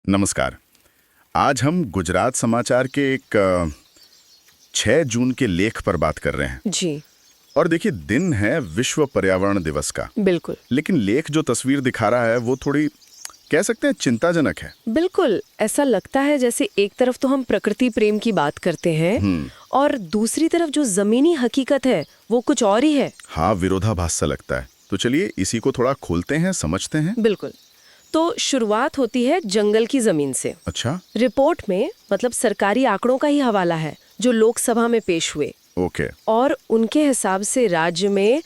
नमस्कार। आज हम गुजरात समाचार के एक 6 जून के लेख पर बात कर रहे हैं। जी और देखिए, दिन है विश्व पर्यावरण दिवस का, बिल्कुल लेकिन लेख जो तस्वीर दिखा रहा है वो थोड़ी, कह सकते हैं, चिंताजनक है। बिल्कुल ऐसा लगता है जैसे एक तरफ तो हम प्रकृति प्रेम की बात करते हैं और दूसरी तरफ जो जमीनी हकीकत है वो कुछ और ही है। हाँ, विरोधाभास सा लगता है। तो चलिए इसी को थोड़ा खोलते हैं, समझते हैं। बिल्कुल। तो शुरुआत होती है जंगल की जमीन से। अच्छा, रिपोर्ट में मतलब सरकारी आंकड़ों का ही हवाला है जो लोकसभा में पेश हुए, ओके। और उनके हिसाब से राज्य में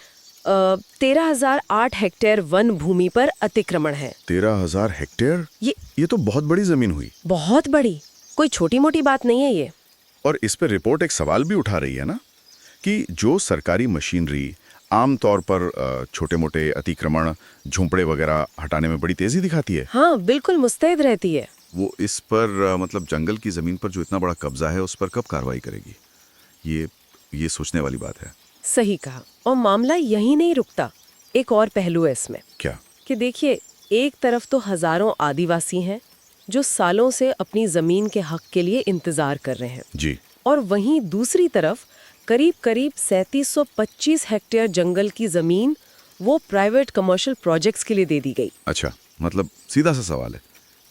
13,008 हेक्टेयर वन भूमि पर अतिक्रमण है। 13,000 हेक्टेयर? ये तो बहुत बड़ी जमीन हुई। बहुत बड़ी, कोई छोटी मोटी बात नहीं है ये। और इस पर रिपोर्ट एक सवाल भी उठा रही है ना, कि जो सरकारी मशीनरी आमतौर पर छोटे मोटे अतिक्रमण, झोंपड़े वगैरह हटाने में बड़ी तेजी दिखाती है, हाँ बिल्कुल मुस्तैद रहती है, वो इस पर मतलब जंगल की जमीन पर जो इतना बड़ा कब्जा है उस पर कब कार्रवाई करेगी? ये सोचने वाली बात है। सही कहा। और मामला यही नहीं रुकता, एक और पहलू है इसमें। क्या? कि देखिए, एक तरफ तो हजारों आदिवासी हैं जो सालों से अपनी जमीन के हक के लिए इंतजार कर रहे हैं जी। और वहीं दूसरी तरफ करीब करीब 3725 हेक्टेयर जंगल की जमीन वो प्राइवेट कमर्शियल प्रोजेक्ट्स के लिए दे दी गई। अच्छा, मतलब सीधा सा सवाल है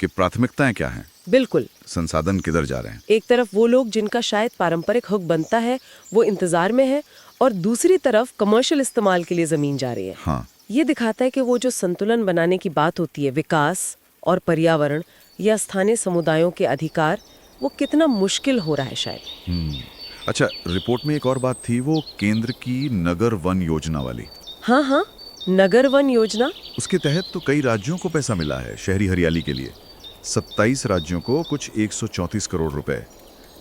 कि प्राथमिकताएं क्या हैं? बिल्कुल। संसाधन किधर जा रहे हैं? एक तरफ वो लोग जिनका शायद पारंपरिक हक बनता है वो इंतजार में है, और दूसरी तरफ कमर्शियल इस्तेमाल के लिए जमीन जा रही है। हाँ। ये दिखाता है कि वो जो संतुलन बनाने की बात होती है, विकास और पर्यावरण या स्थानीय समुदायों के अधिकार, वो कितना मुश्किल हो रहा है शायद। अच्छा, रिपोर्ट में एक और बात थी, वो केंद्र की नगर वन योजना वाली। हाँ हाँ, नगर वन योजना। उसके तहत तो कई राज्यों को पैसा मिला है शहरी हरियाली के लिए। 27 राज्यों को कुछ 134 करोड़ रुपए,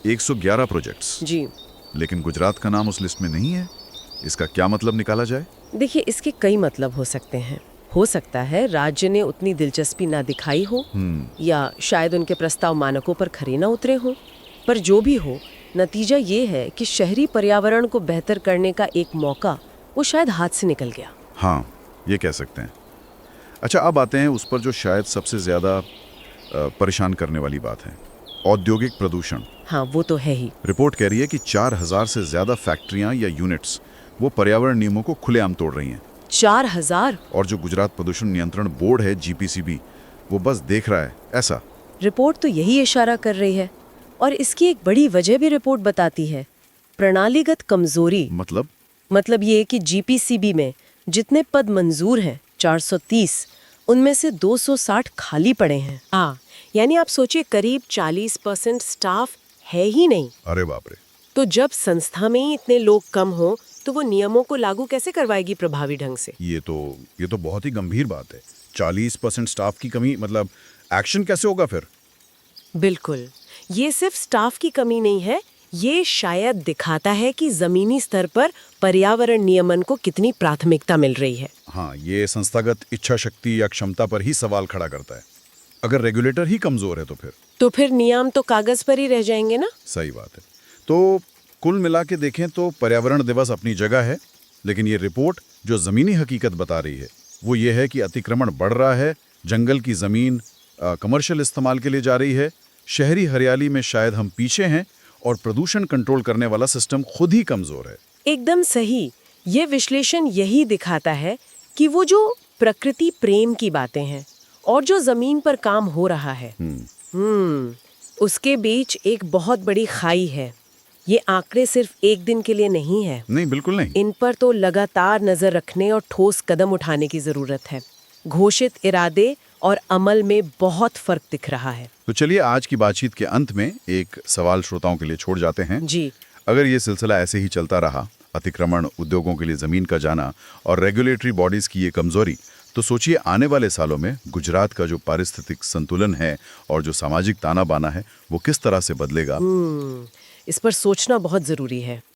111 प्रोजेक्ट्स। जी। लेकिन गुजरात का नाम उस लिस्ट में नहीं है। इसका क्या मतलब निकाला जाए? देखिए, इसके कई मतलब हो सकते हैं। हो सकता है राज्य ने उतनी दिलचस्पी ना दिखाई हो, या शायद उनके प्रस्ताव मानकों पर खरे ना उतरे हो। पर जो भी हो, नतीजा ये है कि शहरी पर्यावरण को बेहतर करने का एक मौका वो शायद हाथ से निकल गया। हाँ, ये कह सकते हैं। अच्छा, अब आते हैं उस पर जो शायद सबसे ज्यादा परेशान करने वाली बात है, औद्योगिक प्रदूषण। हाँ, वो तो है ही। रिपोर्ट कह रही है कि 4000 से ज्यादा फैक्ट्रियां या यूनिट्स वो पर्यावरण नियमों को खुलेआम तोड़ रही हैं। 4000? और जो गुजरात प्रदूषण नियंत्रण बोर्ड है, जीपीसीबी, वो बस देख रहा है ऐसा। रिपोर्ट तो यही इशारा कर रही है, और इसकी एक बड़ी वजह भी रिपोर्ट बताती है, प्रणालीगत कमजोरी। मतलब ये कि जीपीसीबी में जितने पद मंजूर हैं 430, उनमें से 260 खाली पड़े हैं। यानी आप सोचिए, करीब 40% स्टाफ है ही नहीं। अरे बाप रे। तो जब संस्था में ही इतने लोग कम हो तो वो नियमों को लागू कैसे करवाएगी प्रभावी ढंग से? ये तो बहुत ही गंभीर बात है। 40% स्टाफ की कमी, मतलब एक्शन कैसे होगा फिर? बिल्कुल, ये सिर्फ स्टाफ की कमी नहीं है, ये शायद दिखाता है कि जमीनी स्तर पर पर्यावरण नियमन को कितनी प्राथमिकता मिल रही है। हाँ, ये संस्थागत इच्छा शक्ति या क्षमता पर ही सवाल खड़ा करता है। अगर रेगुलेटर ही कमजोर है तो फिर नियम तो कागज पर ही रह जाएंगे ना। सही बात है। तो कुल मिला के देखें तो पर्यावरण दिवस अपनी जगह है, लेकिन ये रिपोर्ट जो जमीनी हकीकत बता रही है वो ये है कि अतिक्रमण बढ़ रहा है, जंगल की जमीन कमर्शियल इस्तेमाल के लिए जा रही है, शहरी हरियाली में शायद हम पीछे हैं, और प्रदूषण कंट्रोल करने वाला सिस्टम खुद ही कमजोर है। एकदम सही। ये विश्लेषण यही दिखाता है कि वो जो प्रकृति प्रेम की बातें हैं और जो जमीन पर काम हो रहा है, उसके बीच एक बहुत बड़ी खाई है। ये आंकड़े सिर्फ एक दिन के लिए नहीं है। नहीं, बिल्कुल नहीं। इन पर तो लगातार नजर रखने और ठोस कदम उठाने की जरूरत है। घोषित इरादे और अमल में बहुत फर्क दिख रहा है। तो चलिए आज की बातचीत के अंत में एक सवाल श्रोताओं के लिए छोड़ जाते हैं। जी। अगर ये सिलसिला ऐसे ही चलता रहा, अतिक्रमण, उद्योगों के लिए जमीन का जाना और रेगुलेटरी बॉडीज की ये कमजोरी, तो सोचिए आने वाले सालों में गुजरात का जो पारिस्थितिक संतुलन है और जो सामाजिक ताना बाना है वो किस तरह से बदलेगा। इस पर सोचना बहुत जरूरी है।